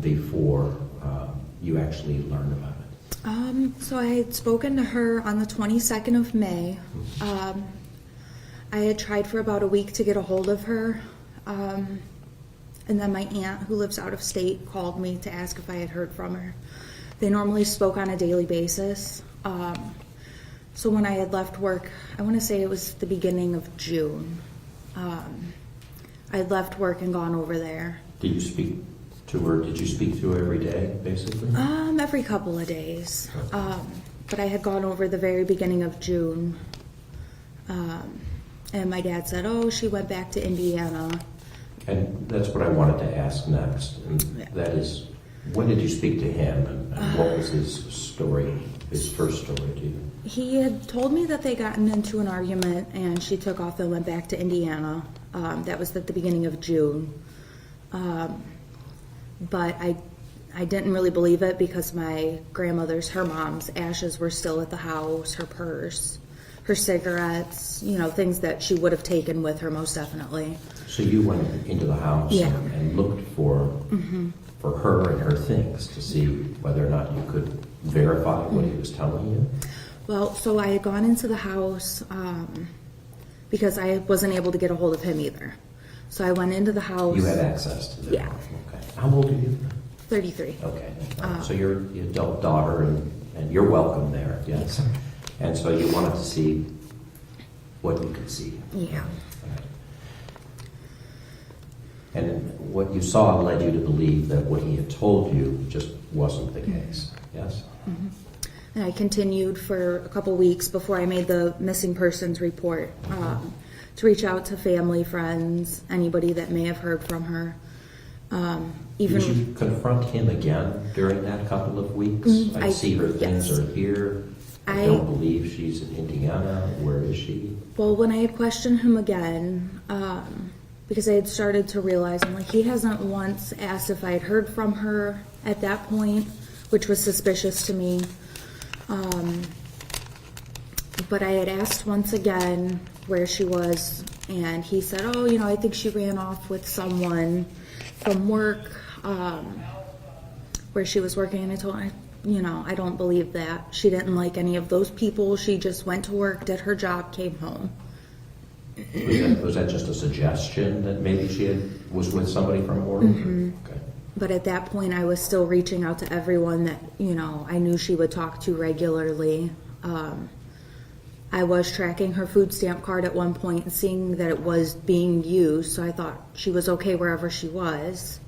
before you actually learned about it? So I had spoken to her on the 22nd of May. I had tried for about a week to get a hold of her. And then my aunt, who lives out of state, called me to ask if I had heard from her. They normally spoke on a daily basis. So when I had left work, I want to say it was the beginning of June, I had left work and gone over there. Did you speak to her? Did you speak to her every day, basically? Every couple of days. But I had gone over the very beginning of June. And my dad said, oh, she went back to Indiana. And that's what I wanted to ask next. And that is, when did you speak to him, and what was his story, his first story to you? He had told me that they gotten into an argument and she took off and went back to Indiana. That was at the beginning of June. But I didn't really believe it because my grandmother's, her mom's ashes were still at the house, her purse, her cigarettes, things that she would have taken with her most definitely. So you went into the house and looked for her and her things to see whether or not you could verify what he was telling you? Well, so I had gone into the house because I wasn't able to get a hold of him either. So I went into the house. You had access to the Yeah. house. Okay. How old are you? 33. Okay. So you're the adult daughter, and you're welcome there, yes? And so you wanted to see what you could see. Yeah. Right. And what you saw led you to believe that what he had told you just wasn't the case, yes? Mm-hmm. And I continued for a couple weeks before I made the missing persons report to reach out to family, friends, anybody that may have heard from her. Did you confront him again during that couple of weeks? I see her things are here. I don't believe she's in Indiana. Where is she? Well, when I had questioned him again, because I had started to realize, he hasn't once asked if I had heard from her at that point, which was suspicious to me. But I had asked once again where she was, and he said, oh, I think she ran off with someone from work where she was working. And I told her, I don't believe that. She didn't like any of those people. She just went to work, did her job, came home. Was that just a suggestion that maybe she was with somebody from work? Mm-hmm. Okay. But at that point, I was still reaching out to everyone that, I knew she would talk to regularly. I was tracking her food stamp card at one point and seeing that it was being used, so I thought she was okay wherever she was.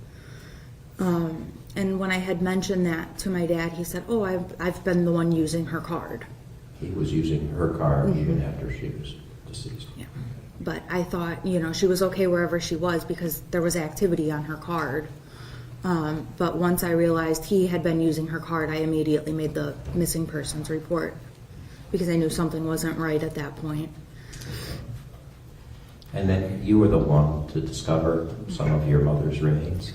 And when I had mentioned that to my dad, he said, oh, I've been the one using her card. He was using her card even after she was deceased. Yeah. But I thought, she was okay wherever she was because there was activity on her card. But once I realized he had been using her card, I immediately made the missing persons report because I knew something wasn't right at that point. And then you were the one to discover some of your mother's remains.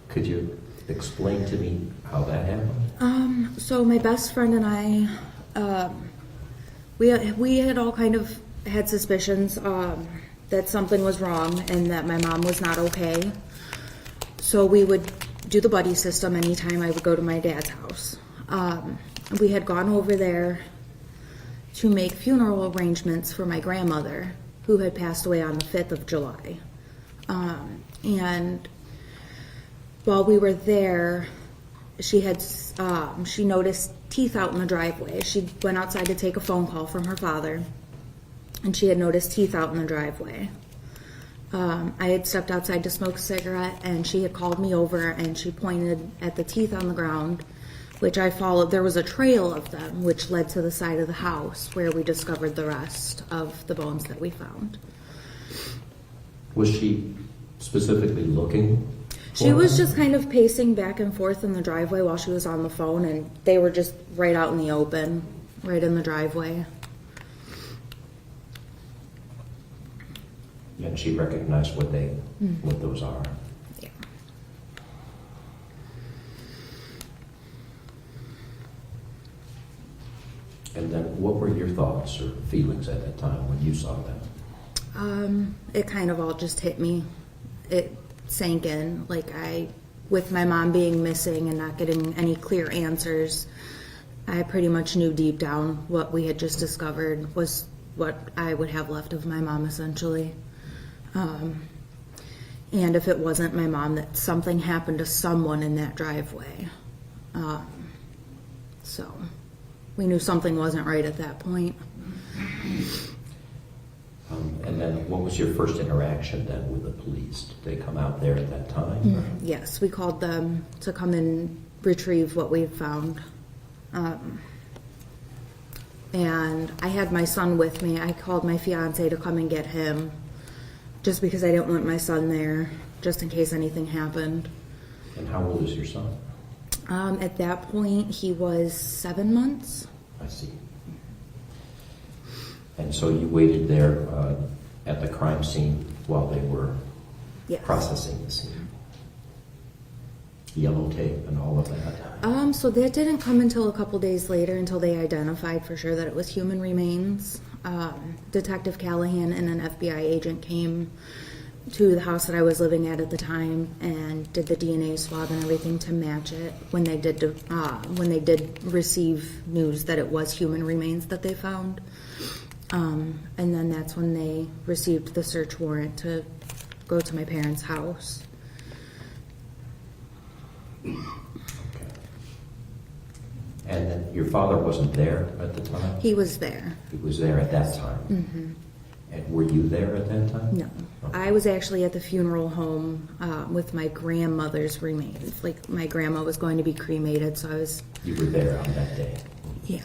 Could you explain to me how that happened? So my best friend and I, we had all kind of had suspicions that something was wrong and that my mom was not okay. So we would do the buddy system anytime I would go to my dad's house. We had gone over there to make funeral arrangements for my grandmother, who had passed away on the 5th of July. And while we were there, she noticed teeth out in the driveway. She went outside to take a phone call from her father, and she had noticed teeth out in the driveway. I had stepped outside to smoke a cigarette, and she had called me over, and she pointed at the teeth on the ground, which I followed. There was a trail of them, which led to the side of the house, where we discovered the rest of the bones that we found. Was she specifically looking? She was just kind of pacing back and forth in the driveway while she was on the phone, and they were just right out in the open, right in the driveway. And she recognized what those are. Yeah. And then what were your thoughts or feelings at that time when you saw that? It kind of all just hit me. It sank in. Like, I with my mom being missing and not getting any clear answers, I pretty much knew deep down what we had just discovered was what I would have left of my mom, essentially. And if it wasn't my mom, that something happened to someone in that driveway. So we knew something wasn't right at that point. And then what was your first interaction then with the police? Did they come out there at that time? Or? Yes, we called them to come and retrieve what we found. And I had my son with me. I called my fiance to come and get him just because I didn't want my son there, just in case anything happened. And how old is your son? At that point, he was 7 months. I see. And so you waited there at the crime scene while they were processing the scene. Yellow tape and all of that? So that didn't come until a couple days later, until they identified for sure that it was human remains. Detective Callahan and an FBI agent came to the house that I was living at the time and did the DNA swab and everything to match it when they did receive news that it was human remains that they found. And then that's when they received the search warrant to go to my parents' house. Okay. And then your father wasn't there at the time? He was there. He was there at that time? Mm-hmm. And were you there at that time? No. Okay. I was actually at the funeral home with my grandmother's remains. Like, my grandma was going to be cremated, so I was... You were there on that day? Yeah.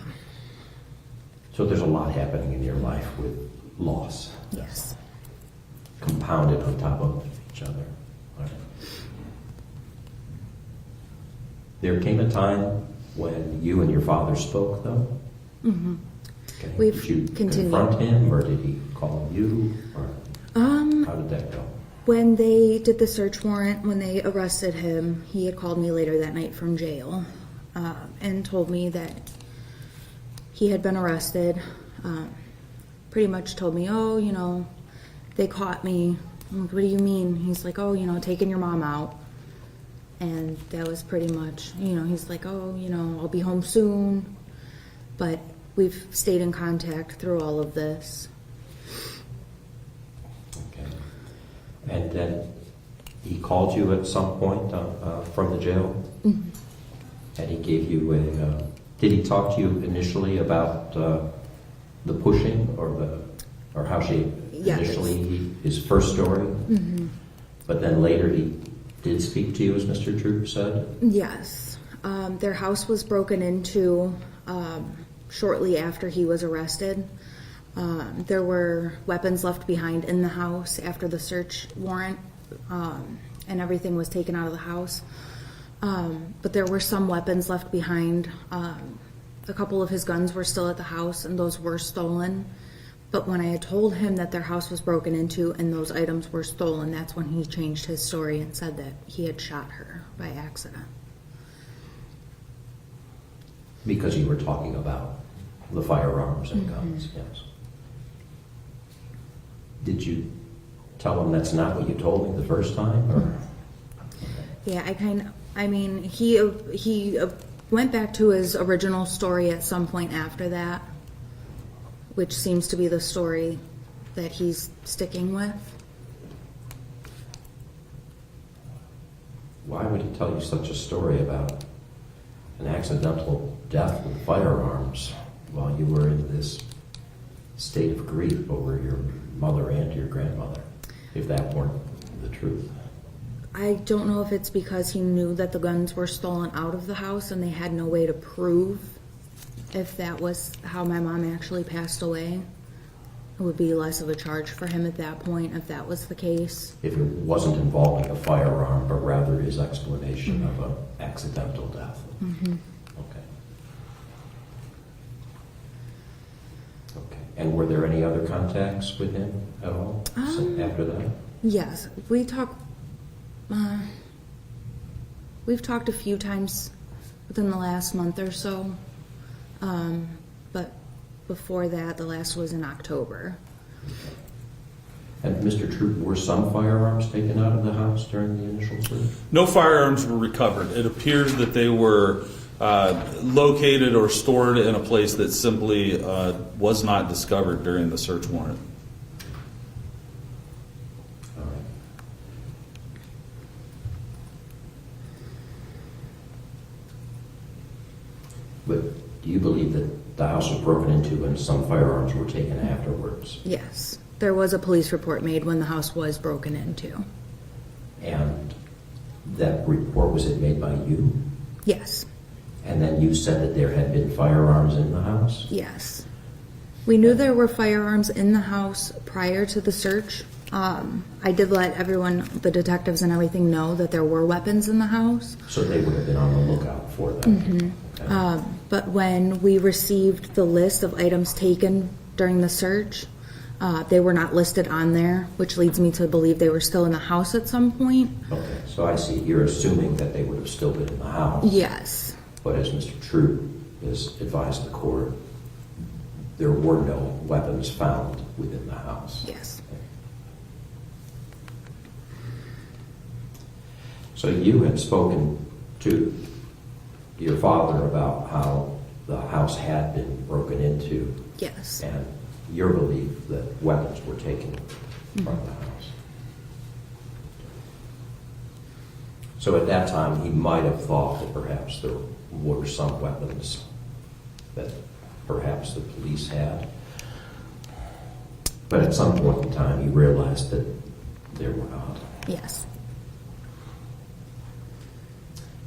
So there's a lot happening in your life with loss. Yes. Compounded on top of each other. Right. There came a time when you and your father spoke, though? Mm-hmm. Okay. We've did you continued. Confront him, or did he call you? Or how did that go? When they did the search warrant, when they arrested him, he had called me later that night from jail and told me that he had been arrested. Pretty much told me, oh, you know, they caught me. I'm like, what do you mean? He's like, oh, you know, taking your mom out. And that was pretty much, you know, he's like, oh, you know, I'll be home soon. But we've stayed in contact through all of this. Okay. And then he called you at some point from the jail? Mm-hmm. And he gave you a... did he talk to you initially about the pushing or how she initially, his first story? Mm-hmm. But then later he did speak to you, as Mr. Drew said? Yes. Their house was broken into shortly after he was arrested. There were weapons left behind in the house after the search warrant, and everything was taken out of the house. But there were some weapons left behind. A couple of his guns were still at the house, and those were stolen. But when I had told him that their house was broken into and those items were stolen, that's when he changed his story and said that he had shot her by accident. Because you were talking about the firearms and guns, yes. Did you tell him that's not what you told me the first time? Or? Yeah, he went back to his original story at some point after that, which seems to be the story that he's sticking with. Why would he tell you such a story about an accidental death with firearms while you were in this state of grief over your mother and your grandmother, if that weren't the truth? I don't know if it's because he knew that the guns were stolen out of the house and they had no way to prove if that was how my mom actually passed away. It would be less of a charge for him at that point if that was the case. If it wasn't involving a firearm, but rather his explanation of an accidental death. Mm-hmm. Okay. Okay. And were there any other contacts with him at all after that? Yes. We've talked a few times within the last month or so. But before that, the last was in October. And Mr. Troop, were some firearms taken out of the house during the initial search? No firearms were recovered. It appears that they were located or stored in a place that simply was not discovered during the search warrant. All right. But do you believe that the house was broken into and some firearms were taken afterwards? Yes. There was a police report made when the house was broken into. And that report, was it made by you? Yes. And then you said that there had been firearms in the house? Yes. We knew there were firearms in the house prior to the search. I did let everyone, the detectives and everything, know that there were weapons in the house. So they would have been on the lookout for them? Mm-hmm. Okay. But when we received the list of items taken during the search, they were not listed on there, which leads me to believe they were still in the house at some point. Okay, so I see. You're assuming that they would have still been in the house. Yes. But as Mr. Troop has advised the court, there were no weapons found within the house. Yes. So you had spoken to your father about how the house had been broken into. Yes. And your belief that weapons were taken from the house. So at that time, he might have thought that perhaps there were some weapons that perhaps the police had. But at some point in time, he realized that there were not. Yes.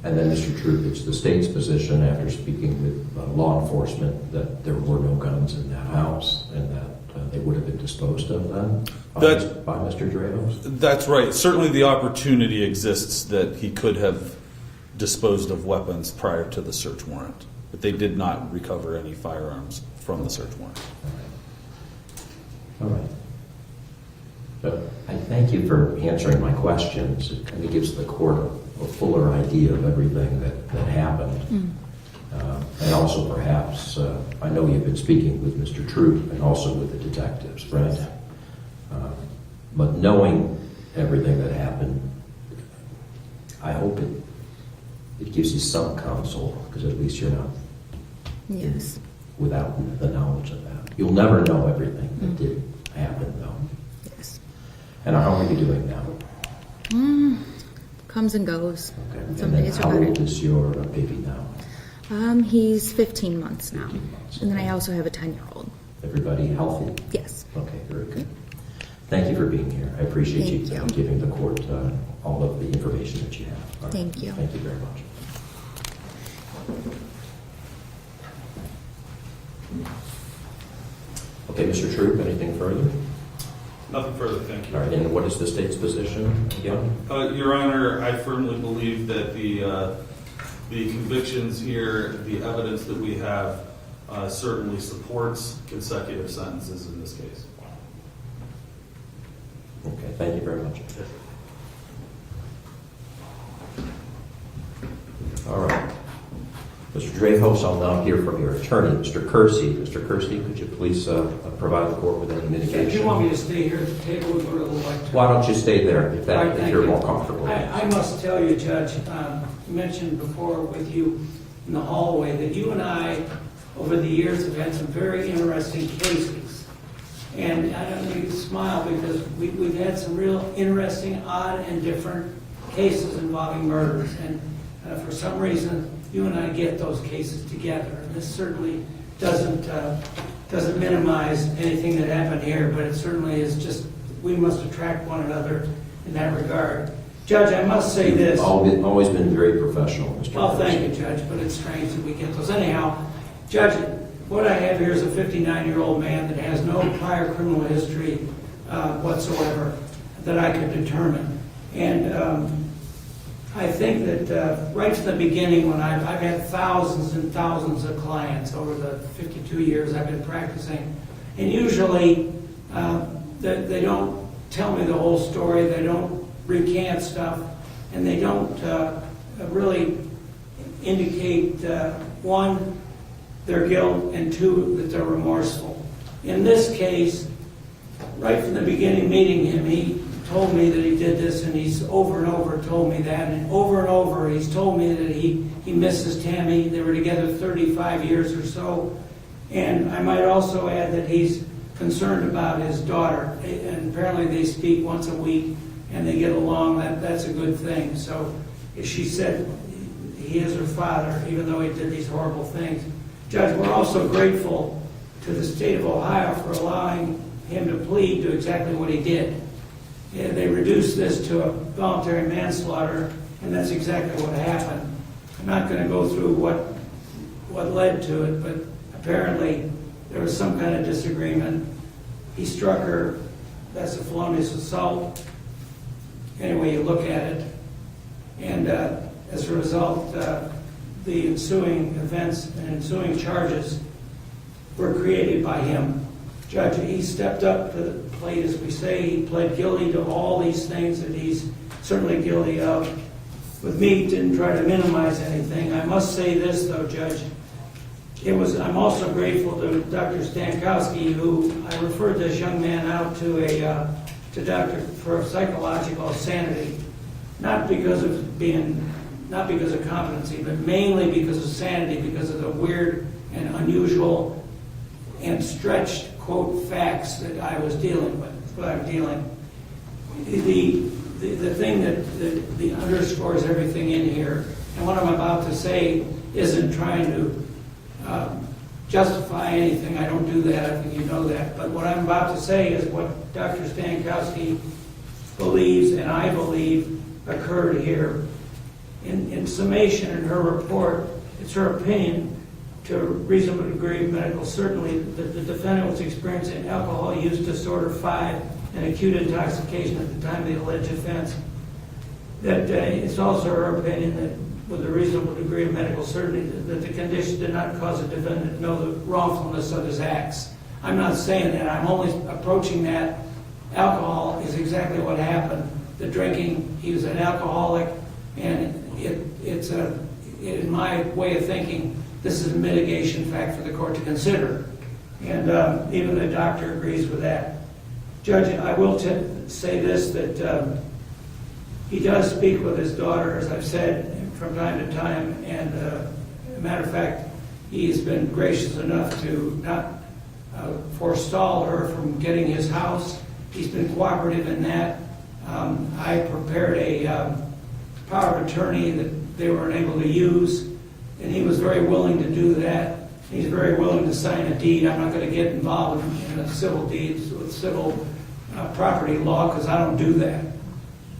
And then, Mr. Troop, it's the state's position, after speaking with law enforcement, that there were no guns in that house and that they would have been disposed of then by Mr. Drahos? That's right. Certainly the opportunity exists that he could have disposed of weapons prior to the search warrant, but they did not recover any firearms from the search warrant. All right. So I thank you for answering my questions. It kind of gives the court a fuller idea of everything that happened. And also perhaps, I know you've been speaking with Mr. Troop and also with the detectives, right? But knowing everything that happened, I hope it gives you some counsel, because at least you're not Yes. without the knowledge of that. You'll never know everything that did happen, though. Yes. And how are you doing now? Comes and goes. Okay. Some And then days are how better. old is your baby now? He's 15 months now. 15 months. And then I also have a 10-year-old. Everybody healthy? Yes. Okay, very good. Thank you for being here. I appreciate Thank you you. giving the court all of the information that you have. All right. Thank you. Thank you very much. Okay, Mr. Troop, anything further? Nothing further, thank you. All right, and what is the state's position again? Your Honor, I firmly believe that the convictions here, the evidence that we have, certainly supports consecutive sentences in this case. Okay, thank you very much. All right. Mr. Drahos, I'll now hear from your attorney, Mr. Kersey. Mr. Kersey, could you please provide the court with any mitigation? If you want me to stay here at the table, we'd really like to. Why don't you stay there if All right, if thank you're you. more comfortable? I must tell you, Judge, mentioned before with you in the hallway that you and I, over the years, have had some very interesting cases. And I don't know if you smile because we've had some real interesting, odd, and different cases involving murders. And for some reason, you and I get those cases together. And this certainly doesn't minimize anything that happened here, but it certainly is just, we must attract one another in that regard. Judge, I must say this. You've always been very professional, Mr. Well, Kersey. thank you, Judge, but it's strange that we get those. Anyhow, Judge, what I have here is a 59-year-old man that has no prior criminal history whatsoever that I could determine. And I think that right from the beginning, when I've had thousands and thousands of clients over the 52 years I've been practicing, and usually they don't tell me the whole story, they don't recant stuff, and they don't really indicate, one, their guilt, and two, that they're remorseful. In this case, right from the beginning meeting him, he told me that he did this, and he's over and over told me that, and over he's told me that he misses Tammy. They were together 35 years or so. And I might also add that he's concerned about his daughter, and apparently they speak once a week and they get along. That's a good thing. So she said he is her father, even though he did these horrible things. Judge, we're also grateful to the state of Ohio for allowing him to plead to exactly what he did. Yeah, they reduced this to a voluntary manslaughter, and that's exactly what happened. I'm not going to go through what led to it, but apparently there was some kind of disagreement. He struck her. That's a felonious assault, any way you look at it. And as a result, the ensuing events and ensuing charges were created by him. Judge, he stepped up to the plate, as we say. He pled guilty to all these things that he's certainly guilty of. With me, didn't try to minimize anything. I must say this, though, Judge. I'm also grateful to Dr. Stankowski, who I referred this young man out to doctor for psychological sanity, not because of competency, but mainly because of sanity, because of the weird and unusual and stretched quote facts that I was dealing with. What I'm dealing. The thing that underscores everything in here, and what I'm about to say isn't trying to justify anything. I don't do that. I think you know that. But what I'm about to say is what Dr. Stankowski believes, and I believe, occurred here. In summation, in her report, it's her opinion, to a reasonable degree of medical certainty, that the defendant was experiencing alcohol use disorder 5 and acute intoxication at the time of the alleged offense. That it's also her opinion that, with a reasonable degree of medical certainty, that the condition did not cause the defendant to know the wrongfulness of his acts. I'm not saying that. I'm only approaching that. Alcohol is exactly what happened. The drinking, he was an alcoholic, and in my way of thinking, this is a mitigation fact for the court to consider. And even the doctor agrees with that. Judge, I will say this, that he does speak with his daughter, as I've said, from time to time. And as a matter of fact, he's been gracious enough to not forestall her from getting his house. He's been cooperative in that. I prepared a power of attorney that they were unable to use, and he was very willing to do that. He's very willing to sign a deed. I'm not going to get involved in a civil deeds with civil property law, because I don't do that.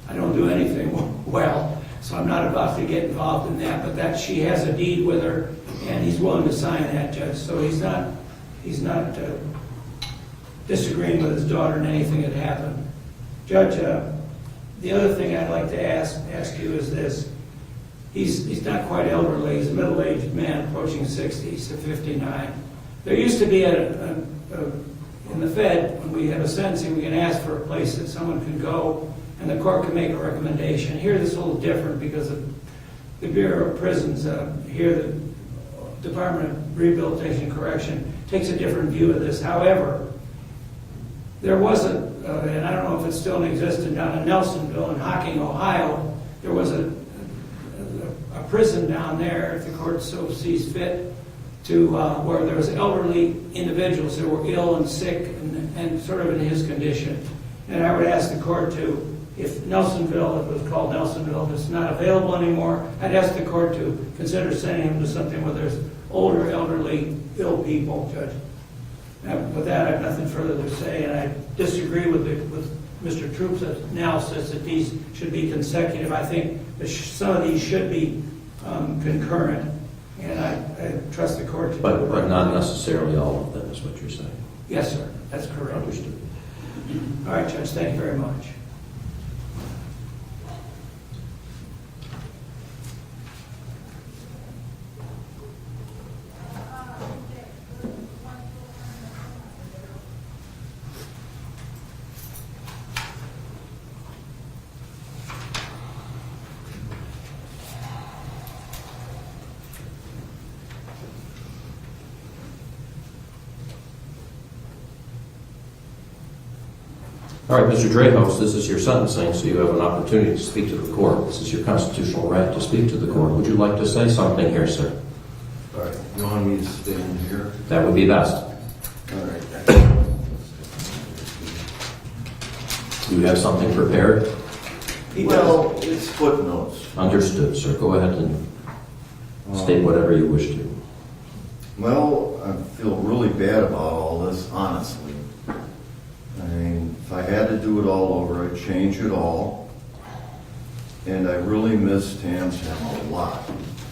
I don't do anything well, so I'm not about to get involved in that. But that she has a deed with her, and he's willing to sign that, Judge. So he's not disagreeing with his daughter in anything that happened. Judge, the other thing I'd like to ask you is this. He's not quite elderly. He's a middle-aged man approaching 60. He's 59. There used to be in the Fed, when we have a sentencing, we can ask for a place that someone can go and the court can make a recommendation. Here this is a little different because of the Bureau of Prisons. Here the Department of Rehabilitation and Correction takes a different view of this. However, there was and I don't know if it's still in existence, down in Nelsonville in Hocking, Ohio, there was a prison down there, if the court so sees fit, to where there was elderly individuals who were ill and sick and sort of in his condition. And I would ask the court to, if Nelsonville, if it was called Nelsonville, if it's not available anymore, I'd ask the court to consider sending him to something where there's older, elderly, ill people, Judge. With that, I have nothing further to say, and I disagree with Mr. Troop's analysis that these should be consecutive. I think that some of these should be concurrent, and I trust the court to do it. But not necessarily all of them is what you're saying. Yes, sir. That's correct. Understood. All right, Judge. Thank you very much. All right, Mr. Drahos, this is your sentencing, so you have an opportunity to speak to the court. This is your constitutional right to speak to the court. Would you like to say something here, sir? All right, you want me to stand here? That would be best. All right. Do you have something prepared? Well, it's footnotes. Understood, sir. Go ahead and state whatever you wish to. Well, I feel really bad about all this, honestly. I mean, if I had to do it all over, I'd change it all. And I really miss Tam's a lot.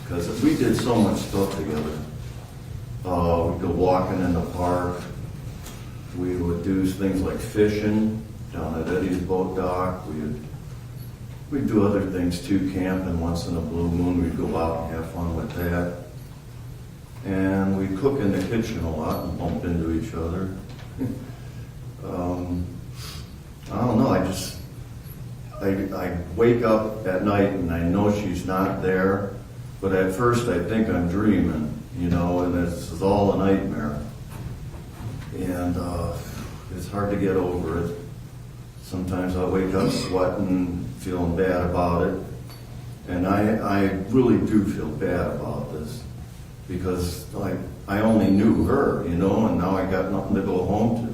Because we did so much stuff together. We'd go walking in the park. We would do things like fishing down at Eddie's boat dock. We'd do other things too, camping once in a blue moon. We'd go out and have fun with that. And we'd cook in the kitchen a lot and bump into each other. I don't know, I wake up at night and I know she's not there, but at first I think I'm dreaming, and this is all a nightmare. And it's hard to get over it. Sometimes I wake up sweating, feeling bad about it. And I really do feel bad about this because I only knew her, and now I got nothing to go home to.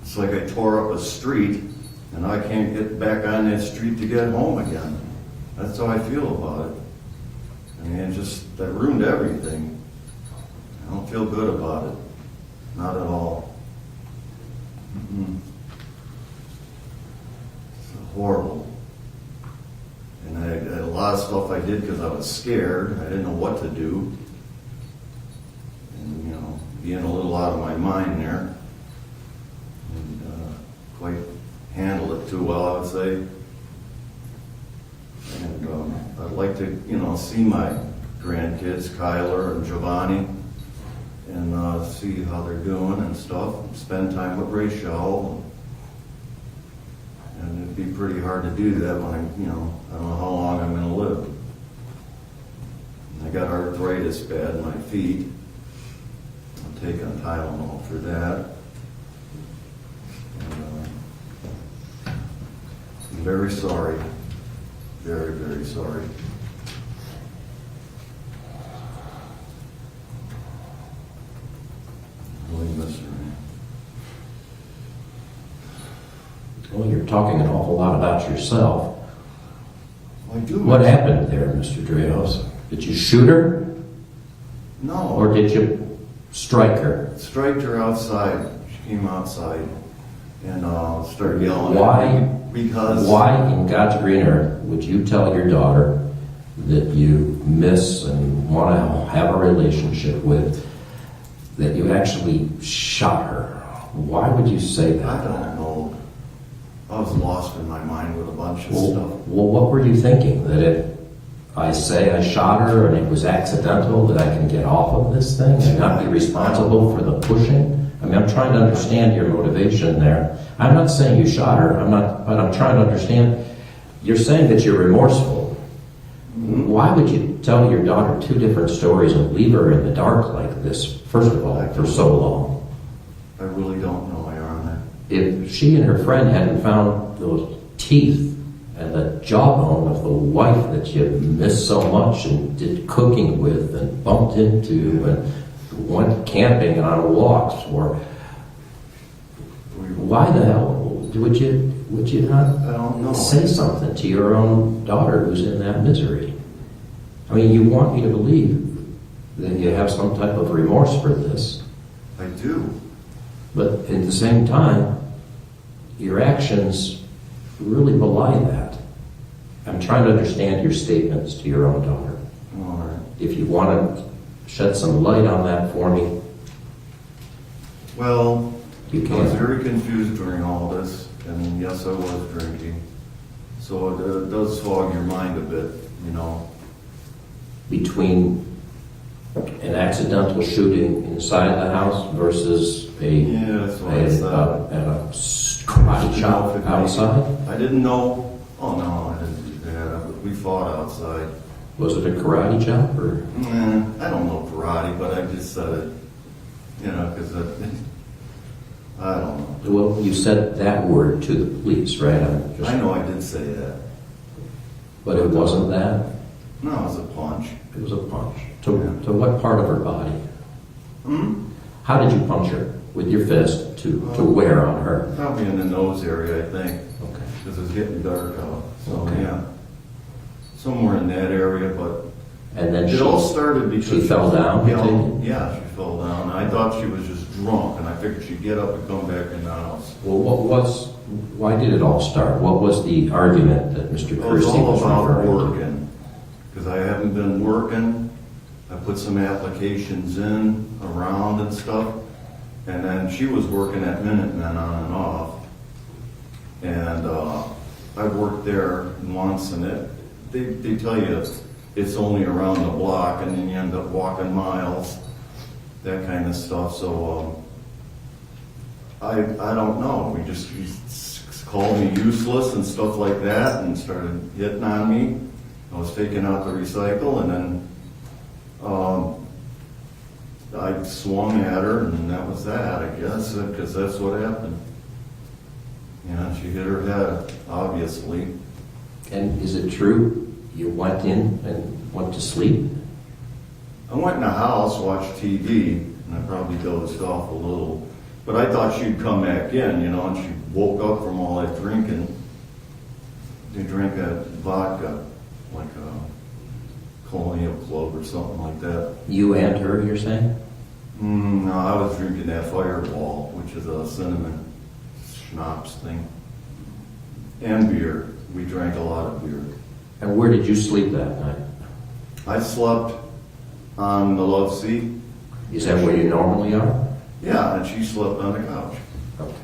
It's like I tore up a street and I can't get back on that street to get home again. That's how I feel about it. I mean, that ruined everything. I don't feel good about it. Not at all. It's horrible. And I had a lot of stuff I did because I was scared. I didn't know what to do. And, being a little out of my mind there. And quite handled it too well, I would say. And I'd like to, see my grandkids, Kyler and Giovanni, and see how they're doing and stuff. Spend time with Rachel. And it'd be pretty hard to do that when I don't know how long I'm going to live. And I got arthritis bad in my feet. I'm taking Tylenol for that. And, I'm very sorry. Very, very sorry. I really miss her. Well, you're talking an awful lot about yourself. I do. What happened there, Mr. Drahos? Did you shoot her? No. Or did you strike her? Striked her outside. She came outside and started yelling Why? at me because Why in God's green earth would you tell your daughter that you miss and want to have a relationship with, that you actually shot her? Why would you say that? I don't know. I was lost in my mind with a bunch of Well, stuff. what were you thinking? That if I say I shot her and it was accidental, that I can get off of this thing and not be responsible for the pushing? I mean, I'm trying to understand your motivation there. I'm not saying you shot her. But I'm trying to understand. You're saying that you're remorseful. Mm-hmm. Why would you tell your daughter two different stories and leave her in the dark like this, first of all, for so long? I really don't know, Your Honor. If she and her friend hadn't found those teeth and the jawbone of the wife that you missed so much and did cooking with and bumped into and went camping and on walks for, why the hell would you not I don't know. say something to your own daughter who's in that misery? I mean, you want me to believe that you have some type of remorse for this, I do. but at the same time, your actions really belie that. I'm trying to understand your statements to your own daughter. All right. If you want to shed some light on that for me, Well, you I was can. very confused during all this, and yes, I was drinking. So it does fog your mind a bit, Between an accidental shooting inside the house versus Yeah, that's what I thought. a karate chop outside? I didn't know. Oh, no, I didn't do that. We fought outside. Was it a karate chop or? I don't know karate, but I just said it, because I don't know. Well, you said that word to the police, right? I know I did say that. But it wasn't that? No, it was a punch. It was a punch. To what part of her body? How did you punch her? With your fist to where on her? Probably in the nose area, I think. Okay. Because it's getting dark out. So, Okay. yeah. Somewhere in that area, but And then it all started because she fell down? Yeah, she fell down. I thought she was just drunk, and I figured she'd get up and come back in the house. Well, why did it all start? What was the argument that Mr. It was Kersey all was about referring to? working, because I haven't been working. I put some applications in around and stuff, and then she was working at Minutemen on and off. And I worked there once, and they tell you it's only around the block, and then you end up walking miles, that kind of stuff. So I don't know. He called me useless and stuff like that, and started hitting on me. I was taking out the recycle, and then I swung at her, and that was that, I guess, because that's what happened. Yeah, she hit her head, obviously. And is it true you went in and went to sleep? I went in the house, watched TV, and I probably dozed off a little. But I thought she'd come back in, and she woke up from all that drinking. They drank a vodka, like a Colonial Club or something like that. You and her, you're saying? No, I was drinking that Fireball, which is a cinnamon schnapps thing. And beer. We drank a lot of beer. And where did you sleep that night? I slept on the love seat. Is that where you normally are? Yeah, and she slept on the couch. Okay.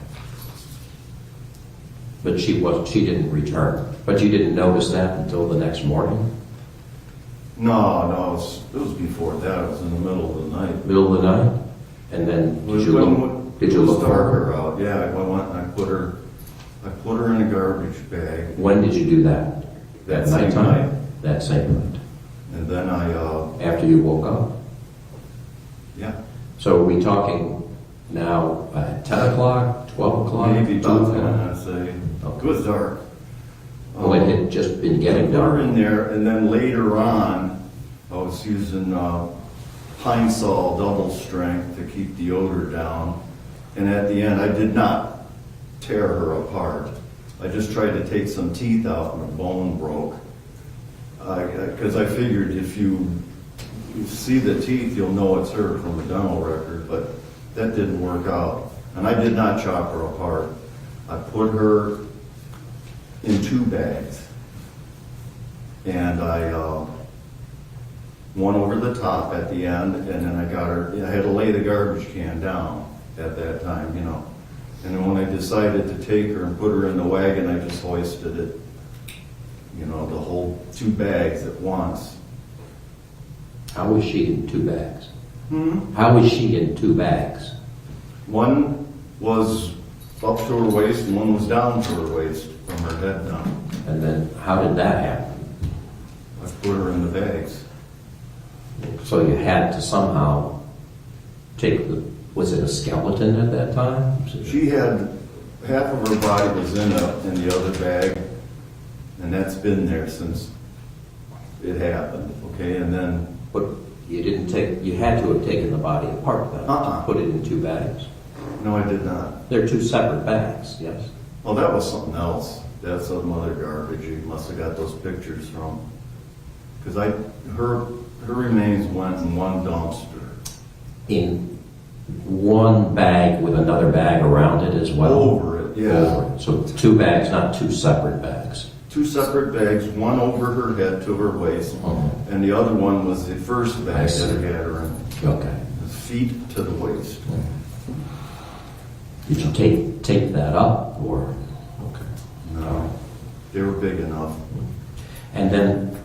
But she didn't return. But you didn't notice that until the next morning? No, it was before that. It was in the middle of the night. Middle of the night? And then did you look for darker her? out. Yeah, I went and I put her in a garbage bag. When did you do that? That same night. That same night. And then After you woke up? yeah, So are we talking now 10 o'clock, 12 o'clock? maybe 2 about then, o'clock? I'd say. Okay. It was dark. Well, it had just been getting Put her dark. in there, and then later on, I was using Pine Sol double strength to keep the odor down. And at the end, I did not tear her apart. I just tried to take some teeth out, and a bone broke. Because I figured if you see the teeth, you'll know it's her from the dental record, but that didn't work out. And I did not chop her apart. I put her in 2 bags. And I one over the top at the end, and then I had to lay the garbage can down at that time, And then when I decided to take her and put her in the wagon, I just hoisted it, the whole 2 bags at once. How was she in 2 bags? How was she in 2 bags? One was up to her waist, and one was down to her waist, from her head down. And then how did that happen? I put her in the bags. So you had to somehow was it a skeleton at that time? She had, half of her body was in the other bag, and that's been there since it happened, okay? And then, But you had to have taken the body apart then, to put it in 2 bags. no, I did not. They're 2 separate bags, yes. Well, that was something else. That's some other garbage you must have got those pictures from. Because her remains went in one dumpster. In 1 bag with another bag around it as well? Over it, yeah. Over it. So 2 bags, not 2 separate bags. 2 separate bags, one over her head to her waist, and the other one was the first I bag see. that I had her in. Okay. Feet to the waist. Did you tape that up or? Okay. No, they were big enough. And then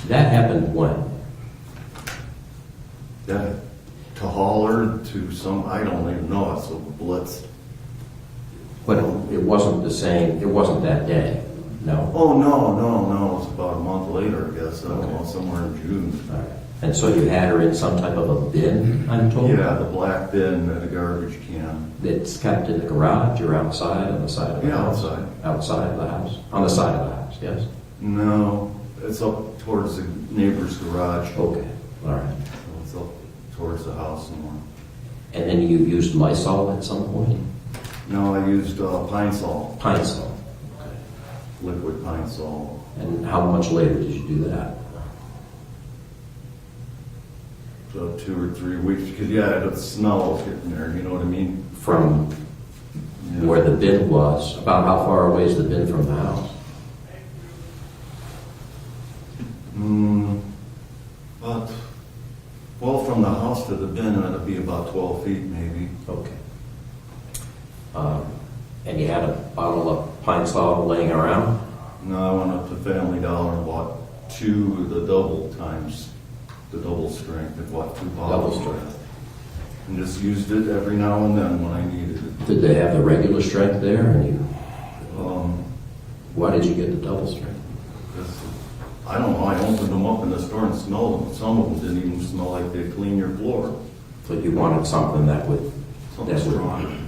that happened when? That, to haul her to some, I don't even know, it's a blitz. But it wasn't the same, it wasn't that day, no? Oh, no, it was about a month later, I guess, I don't know, somewhere in June. All right. And so you had her in some type of a bin, I'm told? Yeah, the black bin at a garbage can. It's kept in the garage or outside, on the side of the Yeah, house? outside. Outside of the house? On the side of the house, yes? No, it's up towards the neighbor's garage. Okay, all right. So it's up towards the house more. And then you used Lysol at some point? No, I used Pine Sol, Pine Sol. Okay. liquid Pine Sol. And how much later did you do that? So 2 or 3 weeks, because the smell was getting there, you know what I mean? From Yeah. where the bin was, about how far away is the bin from the house? About, well, from the house to the bin, it'd be about 12 feet maybe. Okay. And you had a bottle of Pine Sol laying around? No, I went up to Family Dollar and bought 2 of the double times, the double strength. I bought 2 bottles. Double strength. And just used it every now and then when I needed it. Did they have the regular strength there? And you, Um, why did you get the double strength? 'Cause I don't know, I opened them up in the store and smelled them. Some of them didn't even smell like they'd clean your floor. So you wanted something that would Something That would- strong.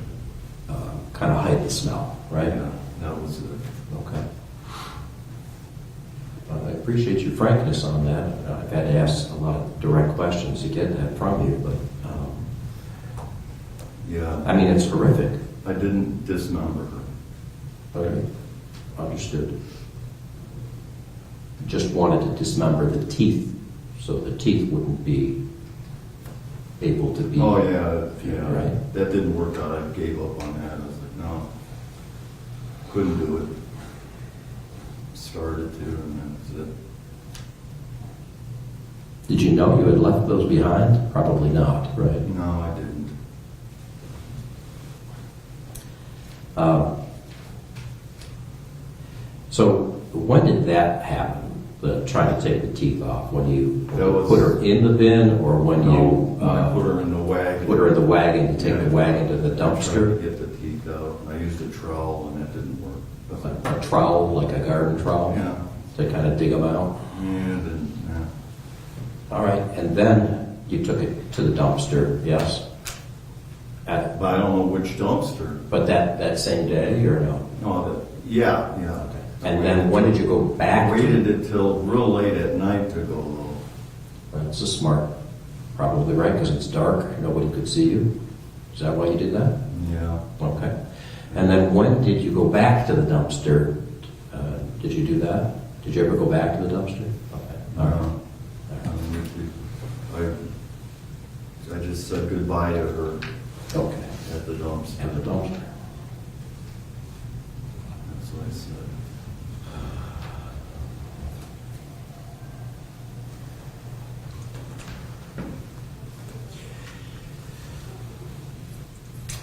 kind of hide the smell, right? Yeah, that was it. Okay. I appreciate your frankness on that. I've had to ask a lot of direct questions to get that from you, but Yeah, I mean, it's horrific. I didn't dismember her. Okay. Understood. Just wanted to dismember the teeth, so the teeth wouldn't be able to be. Oh, yeah, yeah. Right. That didn't work out. I gave up on that. I was like, no. Couldn't do it. Started to, and that's it. Did you know you had left those behind? Probably not, right? No, I didn't. So when did that happen? The trying to take the teeth off when you That was- put her in the bin, or when No, you when I put her in the wagon. put her in the wagon to take the wagon to the I tried to dumpster? get the teeth out. I used a trowel, and that didn't work. A trowel, like a garden trowel, Yeah. to kind of dig them out. Yeah, it didn't. Yeah. All right, and then you took it to the dumpster, yes? But I don't know which dumpster. But that same day, or no? No, yeah. And then when did you go I back? waited until real late at night to go though. That's a smart, probably right, because it's dark, nobody could see you. Is that why you did that? Yeah. Okay. And then when did you go back to the dumpster? Did you do that? Did you ever go back to the dumpster? Okay. All right. I just said goodbye to her Okay. at the dumpster. At the dumpster. That's what I said.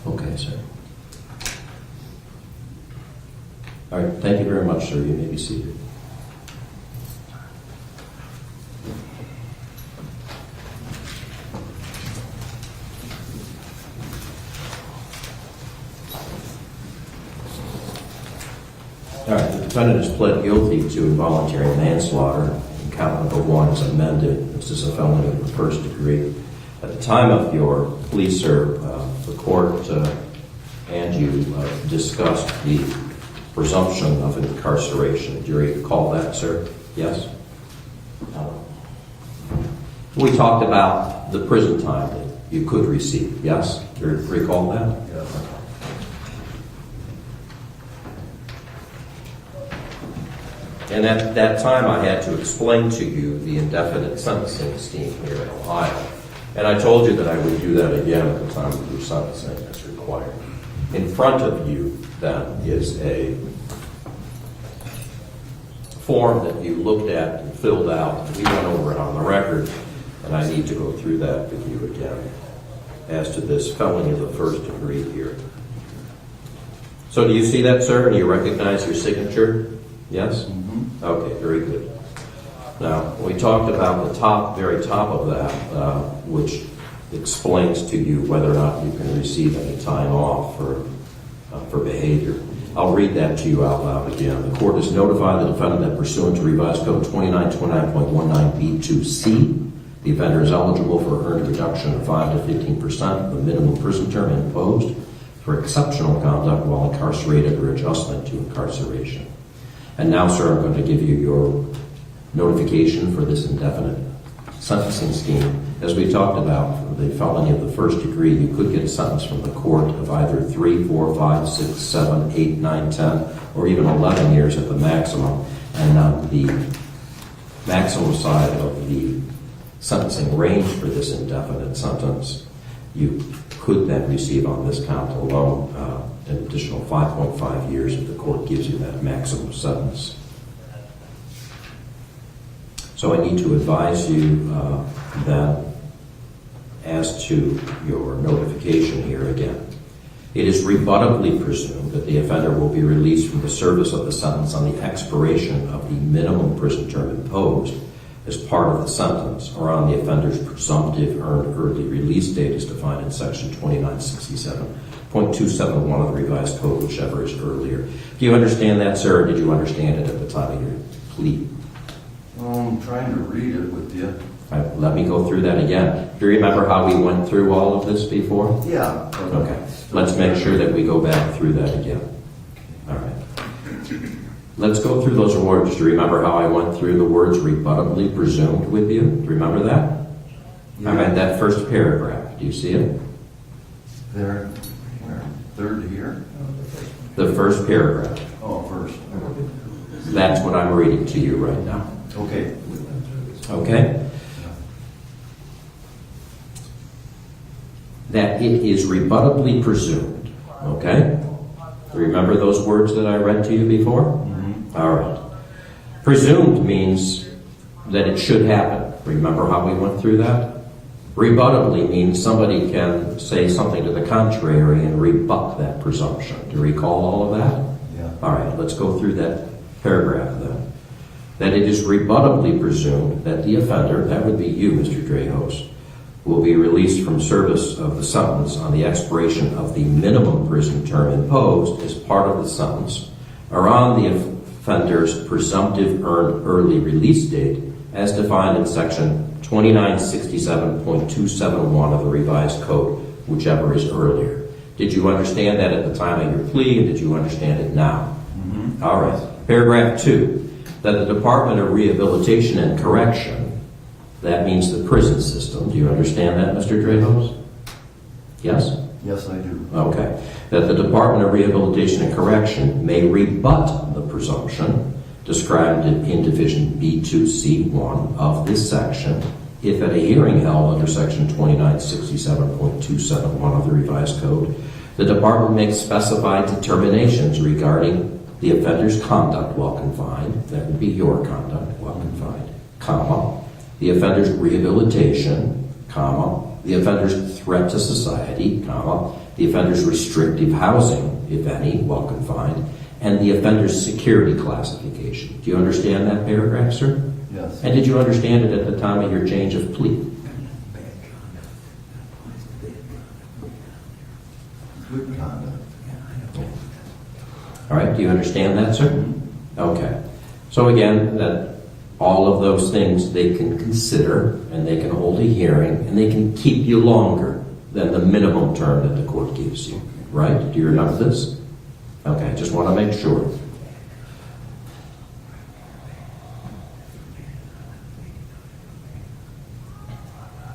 Okay, sir. All right, thank you very much, sir. You may be seated. All right, the defendant has pled guilty to involuntary manslaughter. And count number 1 is amended. This is a felony of the first degree. At the time of your plea, sir, the court and you discussed the presumption of incarceration. Do you recall that, sir? Yes? We talked about the prison time that you could receive. Yes? Do you recall that? Yeah. And at that time, I had to explain to you the indefinite sentencing scheme here in Ohio. And I told you that I would do that again at the time of your sentencing as required. In front of you, then, is a form that you looked at and filled out. We went over it on the record, and I need to go through that with you again as to this felony of the first degree here. So do you see that, sir? And do you recognize your signature? Yes? Mm-hmm. Okay, very good. Now, we talked about the very top of that, which explains to you whether or not you can receive any time off for behavior. I'll read that to you out loud again. The court has notified the defendant that pursuant to revised code 2929.19B2C, The offender is eligible for earned reduction of 5 to 15% of the minimum prison term imposed for exceptional conduct while incarcerated or adjustment to incarceration. And now, sir, I'm going to give you your notification for this indefinite sentencing scheme. As we talked about, for the felony of the first degree, you could get a sentence from the court of either 3, 4, 5, 6, 7, 8, 9, 10, or even 11 years at the maximum. And on the maximum side of the sentencing range for this indefinite sentence, you could then receive on this count alone an additional 5.5 years if the court gives you that maximum sentence. So I need to advise you that as to your notification here again, it is rebuttably presumed that the offender will be released from the service of the sentence on the expiration of the minimum prison term imposed as part of the sentence, or on the offender's presumptive earned early release date as defined in section 2967.271 of the revised code, whichever is earlier. Do you understand that, sir, or did you understand it at the time of your plea? I'm trying to read it with you. Let me go through that again. Do you remember how we went through all of this before? Yeah. Okay. Let's make sure that we go back through that again. All right. Let's go through those words. Do you remember how I went through the words rebuttably presumed with you? Do you remember that? Yeah. I meant that first paragraph. Do you see it? There. Where? Third here? The first paragraph. Oh, first. That's what I'm reading to you right now. Okay. Okay? That it is rebuttably presumed. Okay? Remember those words that I read to you before? Mm-hmm. All right. Presumed means that it should happen. Remember how we went through that? Rebuttably means somebody can say something to the contrary and rebut that presumption. Do you recall all of that? Yeah. All right, let's go through that paragraph then. That it is rebuttably presumed that the offender, that would be you, Mr. Drahos, will be released from service of the sentence on the expiration of the minimum prison term imposed as part of the sentence, or on the offender's presumptive earned early release date as defined in section 2967.271 of the revised code, whichever is earlier. Did you understand that at the time of your plea, and did you understand it now? Mm-hmm. All right. Paragraph 2, that the Department of Rehabilitation and Correction, that means the prison system. Do you understand that, Mr. Drahos? Yes? Yes, I do. Okay. That the Department of Rehabilitation and Correction may rebut the presumption described in Division B2C1 of this section if at a hearing held under section 2967.271 of the revised code, the department makes specified determinations regarding the offender's conduct while confined, that would be your conduct while confined, comma, the offender's rehabilitation, comma, the offender's threat to society, comma, the offender's restrictive housing, if any, while confined, and the offender's security classification. Do you understand that paragraph, sir? Yes. And did you understand it at the time of your change of plea? Good conduct. All right, do you understand that, sir? Okay. So again, that all of those things they can consider, and they can hold a hearing, and they can keep you longer than the minimum term that the court gives you. Right? Do you remember this? Okay, I just want to make sure.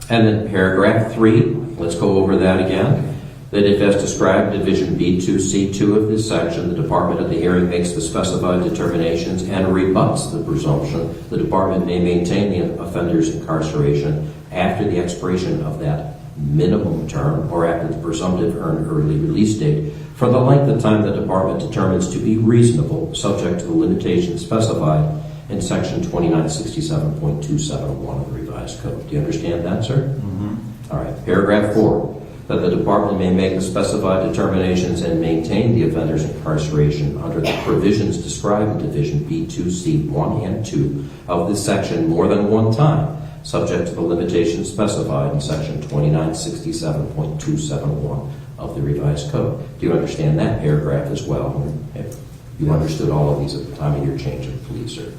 And then paragraph 3, let's go over that again. That if as described in Division B2C2 of this section, the department at the hearing makes the specified determinations and rebuts the presumption, the department may maintain the offender's incarceration after the expiration of that minimum term or after the presumptive earned early release date for the length of time the department determines to be reasonable, subject to the limitations specified in section 2967.271 of the revised code. Do you understand that, sir? Mm-hmm. All right. Paragraph 4. That the department may make the specified determinations and maintain the offender's incarceration under the provisions described in Division B2C1 and 2 of this section more than one time, subject to the limitations specified in section 2967.271 of the revised code. Do you understand that paragraph as well? Have you understood all of these at the time of your change of plea, sir?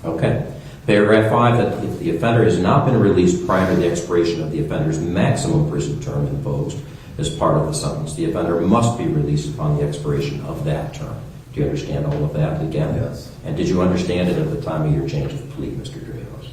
Okay. Paragraph 5, that if the offender has not been released prior to the expiration of the offender's maximum prison term imposed as part of the sentence, the offender must be released upon the expiration of that term. Do you understand all of that again? Yes. And did you understand it at the time of your change of plea, Mr. Drahos?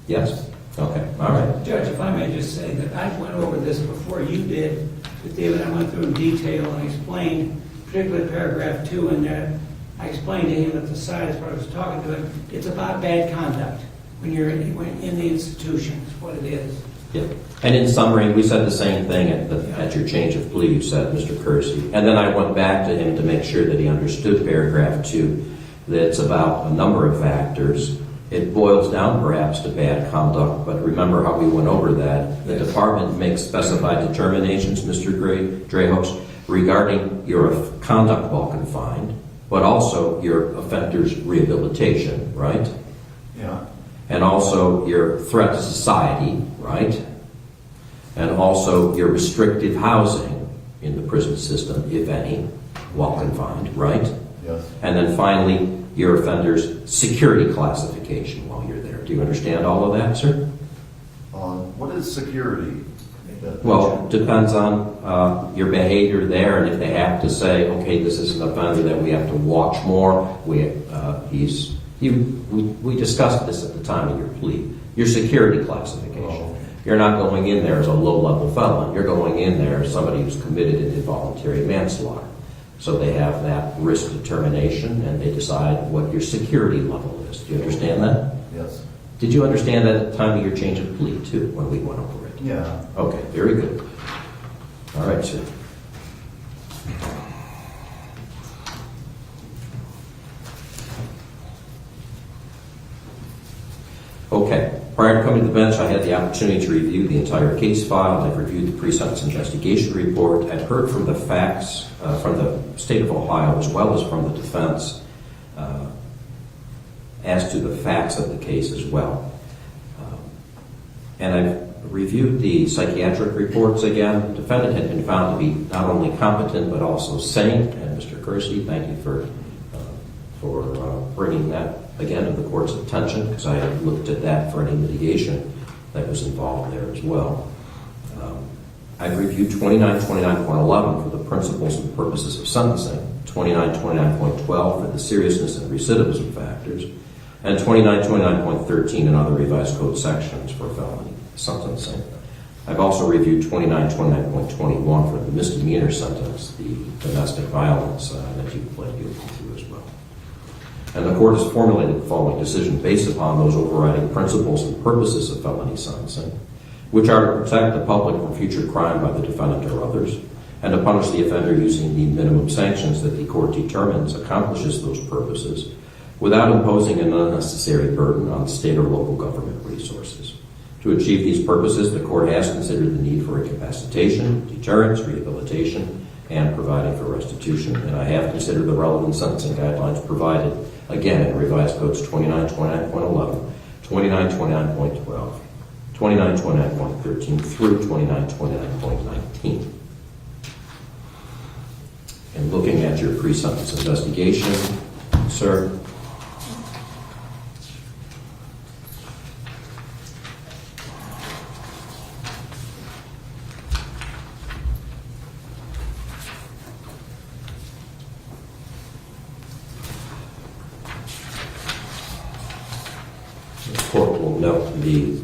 Yes? Okay, all right. Judge, if I may just say that I went over this before you did with David. I went through in detail and explained, particularly paragraph 2 in there. I explained to him that the side, as I was talking to him, it's about bad conduct when you're in the institution, is what it is. Yeah. And in summary, we said the same thing at your change of plea, you said, Mr. Kersey. And then I went back to him to make sure that he understood paragraph 2, that it's about a number of factors. It boils down perhaps to bad conduct, but remember how we went over that. The department makes specified determinations, Mr. Drahos, regarding your conduct while confined, but also your offender's rehabilitation, right? Yeah. And also your threat to society, right? And also your restrictive housing in the prison system, if any, while confined, right? Yes. And then finally, your offender's security classification while you're there. Do you understand all of that, sir? What is security? Well, depends on your behavior there, and if they have to say, okay, this is an offender that we have to watch more. We discussed this at the time of your plea. Your security classification. Oh, okay. You're not going in there as a low-level felon. You're going in there as somebody who's committed an involuntary manslaughter. So they have that risk determination, and they decide what your security level is. Do you understand that? Yes. Did you understand that at the time of your change of plea, too, when we went over it? Yeah. Okay, very good. All right, sir. Okay, prior to coming to the bench, I had the opportunity to review the entire case file. I've reviewed the pre-sentence investigation report. I've heard from the facts from the state of Ohio as well as from the defense as to the facts of the case as well. And I've reviewed the psychiatric reports again. The defendant had been found to be not only competent but also sane. And Mr. Kersey, thank you for bringing that again to the court's attention, because I had looked at that for any litigation that was involved there as well. I've reviewed 2929.11 for the principles and purposes of sentencing, 2929.12 for the seriousness and recidivism factors, and 2929.13 and other revised code sections for felony sentencing. I've also reviewed 2929.21 for the misdemeanor sentence, the domestic violence that you pled guilty to as well. And the court has formulated the following decision based upon those overriding principles and purposes of felony sentencing, which are to protect the public from future crime by the defendant or others, and to punish the offender using the minimum sanctions that the court determines accomplishes those purposes without imposing an unnecessary burden on state or local government resources. To achieve these purposes, the court has considered the need for incapacitation, deterrence, rehabilitation, and providing for restitution. And I have considered the relevant sentencing guidelines provided, again, in revised codes 2929.11, 2929.12, 2929.13 through 2929.19. And looking at your pre-sentence investigation, sir, the court will note the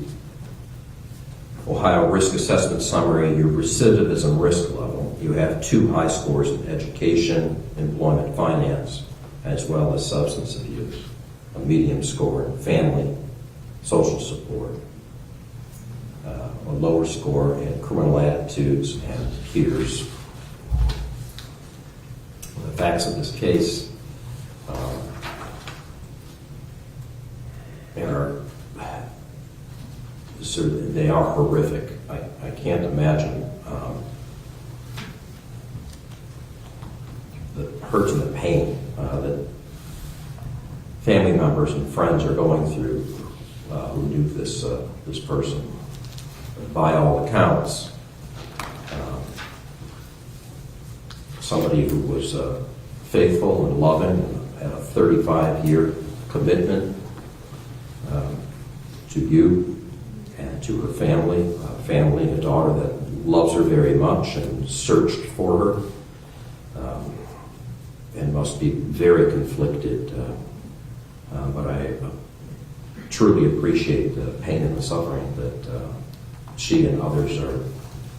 Ohio Risk Assessment Summary, your recidivism risk level. You have 2 high scores in education, employment, finance, as well as substance abuse. A medium score in family, social support. A lower score in criminal attitudes and peers. The facts of this case they are horrific. I can't imagine the hurt and the pain that family members and friends are going through who knew this person. By all accounts, somebody who was faithful and loving and had a 35-year commitment you and to her family, a daughter that loves her very much and searched for her, and must be very conflicted. But I truly appreciate the pain and the suffering that she and others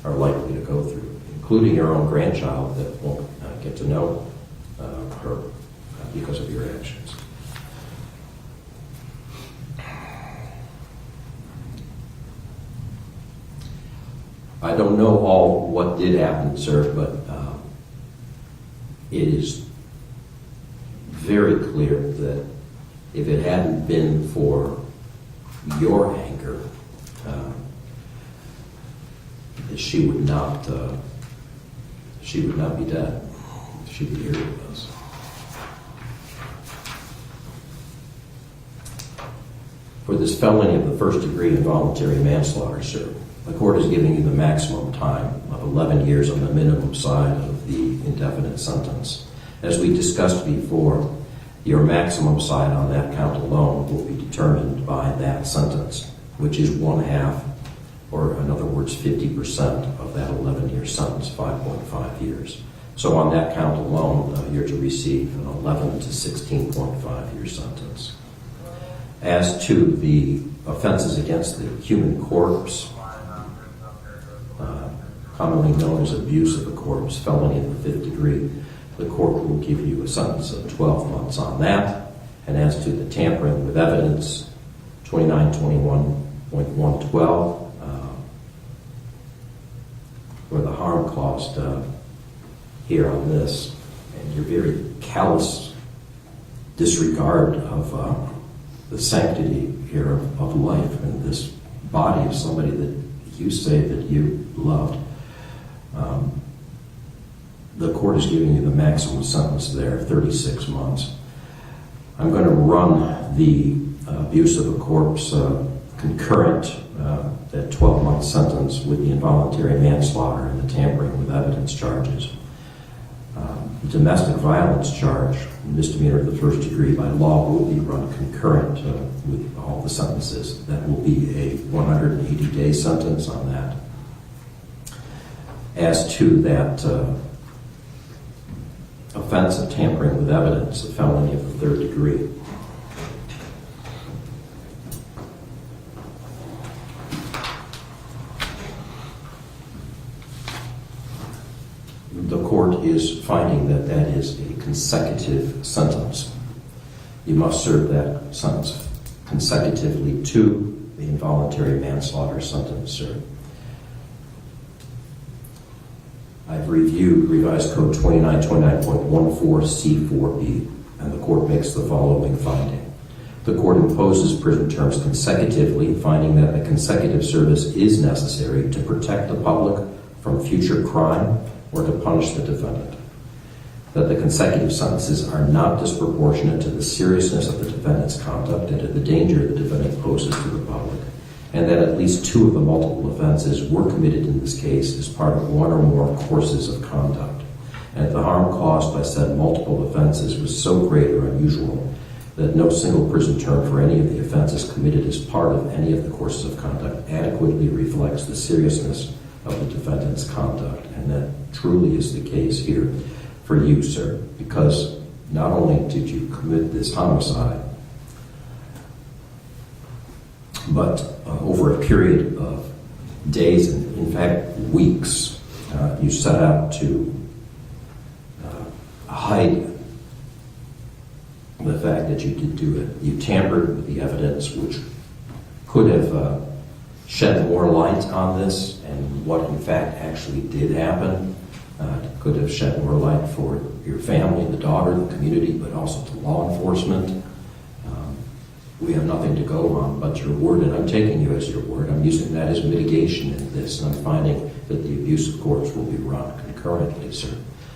are likely to go through, including your own grandchild that won't get to know her because of your actions. I don't know all what did happen, sir, but it is very clear that if it hadn't been for your anger, she would not be dead. She'd be here with us. For this felony of the first degree involuntary manslaughter, sir, the court is giving you the maximum time of 11 years on the minimum side of the indefinite sentence. As we discussed before, your maximum side on that count alone will be determined by that sentence, which is 1/2, or in other words, 50% of that 11-year sentence, 5.5 years. So on that count alone, you're to receive an 11 to 16.5-year sentence. As to the offenses against the human corpse, commonly known as abuse of a corpse, felony of the 5th degree, the court will give you a sentence of 12 months on that. And as to the tampering with evidence, 2921.112, for the harm caused here on this, and your very callous disregard of the sanctity here of life and this body of somebody that you say that you loved. The court is giving you the maximum sentence there, 36 months. I'm going to run the abuse of a corpse concurrent, that 12-month sentence, with the involuntary manslaughter and the tampering with evidence charges. Domestic violence charge, misdemeanor of the 1st degree, by law will be run concurrent with all the sentences. That will be a 180-day sentence on that. As to that offense of tampering with evidence, a felony of the 3rd degree, the court is finding that that is a consecutive sentence. You must serve that sentence consecutively to the involuntary manslaughter sentence, sir. I've reviewed Revised Code 2929.14C4B, and the court makes the following finding. The court imposes prison terms consecutively, finding that the consecutive service is necessary to protect the public from future crime or to punish the defendant. That the consecutive sentences are not disproportionate to the seriousness of the defendant's conduct and to the danger the defendant poses to the public. And that at least 2 of the multiple offenses were committed in this case as part of 1 or more courses of conduct. And that the harm caused by said multiple offenses was so great or unusual that no single prison term for any of the offenses committed as part of any of the courses of conduct adequately reflects the seriousness of the defendant's conduct. And that truly is the case here for you, sir, because not only did you commit this homicide, but over a period of days and, in fact, weeks, you set out to hide the fact that you did do it. You tampered with the evidence, which could have shed more light on this and what, in fact, actually did happen. Could have shed more light for your family, the daughter, the community, but also to law enforcement. We have nothing to go on but your word, and I'm taking you as your word. I'm using that as mitigation in this, and I'm finding that the abuse of courts will be run concurrently, sir.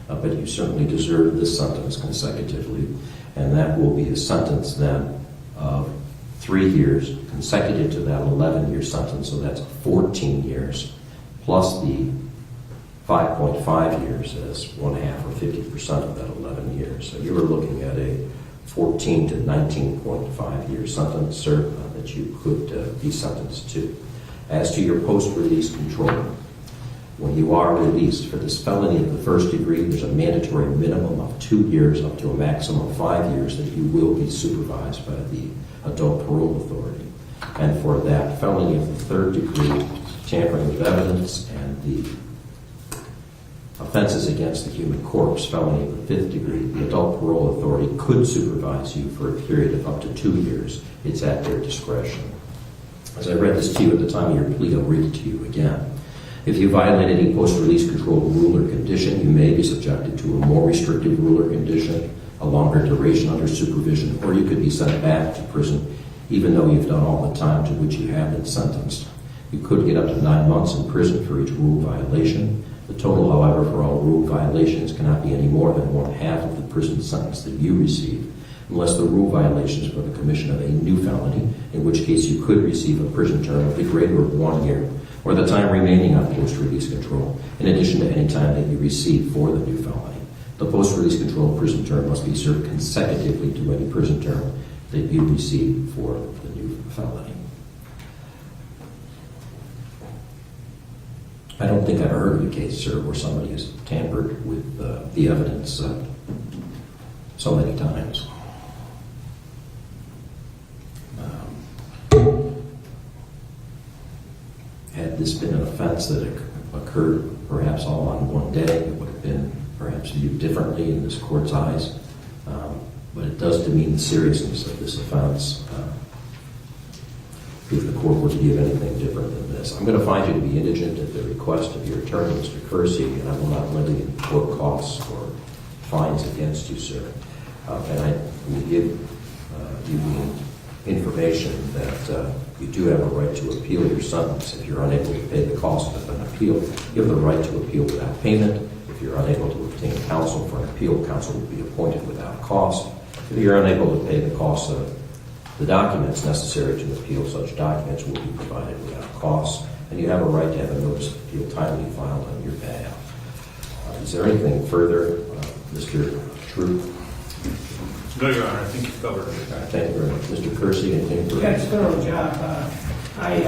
But you certainly deserve this sentence consecutively, and that will be a sentence then of 3 years consecutive to that 11-year sentence, so that's 14 years, plus the 5.5 years as 1/2 or 50% of that 11 years. So you were looking at a 14 to 19.5 year sentence, sir, that you could be sentenced to. As to your post-release control, when you are released for this felony of the first degree, there's a mandatory minimum of 2 years up to a maximum of 5 years that you will be supervised by the adult parole authority. And for that felony of the third degree, tampering with evidence, and the offenses against the human corpse, felony of the fifth degree, the adult parole authority could supervise you for a period of up to 2 years. It's at their discretion. As I read this to you at the time of your plea, I'll read it to you again. If you violate any post-release control rule or condition, you may be subjected to a more restrictive rule or condition, a longer duration under supervision, or you could be sent back to prison even though you've done all the time to which you have been sentenced. You could get up to 9 months in prison for each rule violation. The total, however, for all rule violations cannot be any more than 1/2 of the prison sentence that you receive, unless the rule violations for the commission of a new felony, in which case you could receive a prison term of the greater of 1 year, or the time remaining on post-release control, in addition to any time that you receive for the new felony. The post-release control prison term must be served consecutively to any prison term that you receive for the new felony. I don't think I've ever heard of a case, sir, where somebody has tampered with the evidence so many times. Had this been an offense that occurred perhaps all on one day, it would have been perhaps viewed differently in this court's eyes. But it does demean the seriousness of this offense if the court were to give anything different than this. I'm going to find you to be indigent at the request of your attorney, Mr. Kersey, and I will not levy any court costs or fines against you, sir. And I will give you the information that you do have a right to appeal your sentence. If you're unable to pay the cost of an appeal, you have the right to appeal without payment. If you're unable to obtain counsel for an appeal, counsel will be appointed without cost. If you're unable to pay the cost of the documents necessary to appeal, such documents will be provided without cost, and you have a right to have a notice of appeal timely filed on your behalf. Is there anything further, Mr. Troop? No, Your Honor, I think you've covered it. Thank you very much. Mr. Kersey, anything further? Yeah, it's a thorough job. I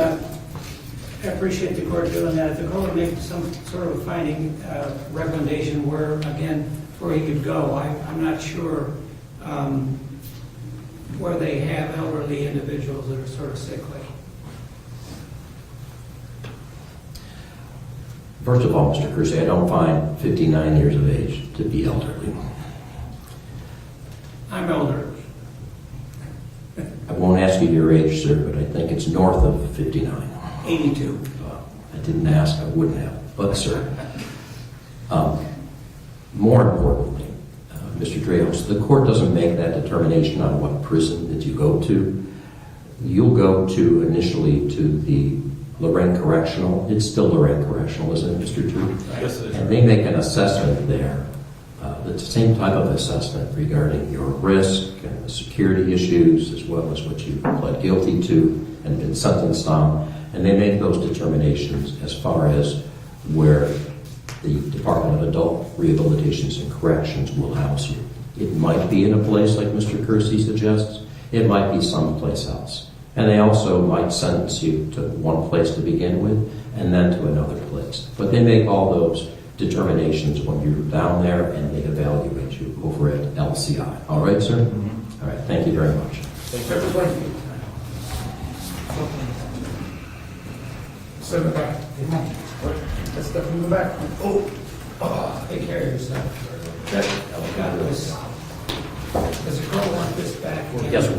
appreciate the court doing that. If the court would make some sort of finding, recommendation where, again, where he could go. I'm not sure where they have elderly individuals that are sort of sickly. First of all, Mr. Kersey, I don't find 59 years of age to be elderly. I'm elder. I won't ask you your age, sir, but I think it's north of 59. 82. I didn't ask, I wouldn't have. But, sir, more importantly, Mr. Drahos, the court doesn't make that determination on what prison that you go to. You'll go to initially to the Lorraine Correctional. It's still Lorraine Correctional, isn't it, Mr. Drew? Yes, it is. And they make an assessment there. It's the same type of assessment regarding your risk and the security issues, as well as what you pled guilty to and been sentenced on. And they make those determinations as far as where the Department of Adult Rehabilitations and Corrections will house you. It might be in a place like Mr. Kersey suggests. It might be someplace else. And they also might sentence you to one place to begin with and then to another place. But they make all those determinations when you're down there and they evaluate you over at LCI. All right, sir? Mm-hmm. All right. Thank you very much. Thank you, everybody. Sit in the back. Let's step in the back. Take care of yourself. Does the court want this back? Yes, sir.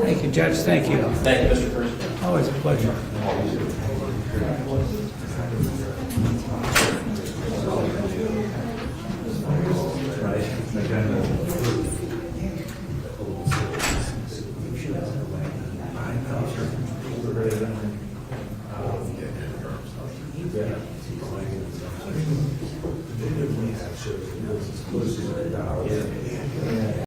Thank you, Judge. Thank you. Thank you, Mr. Kersey. Always a pleasure.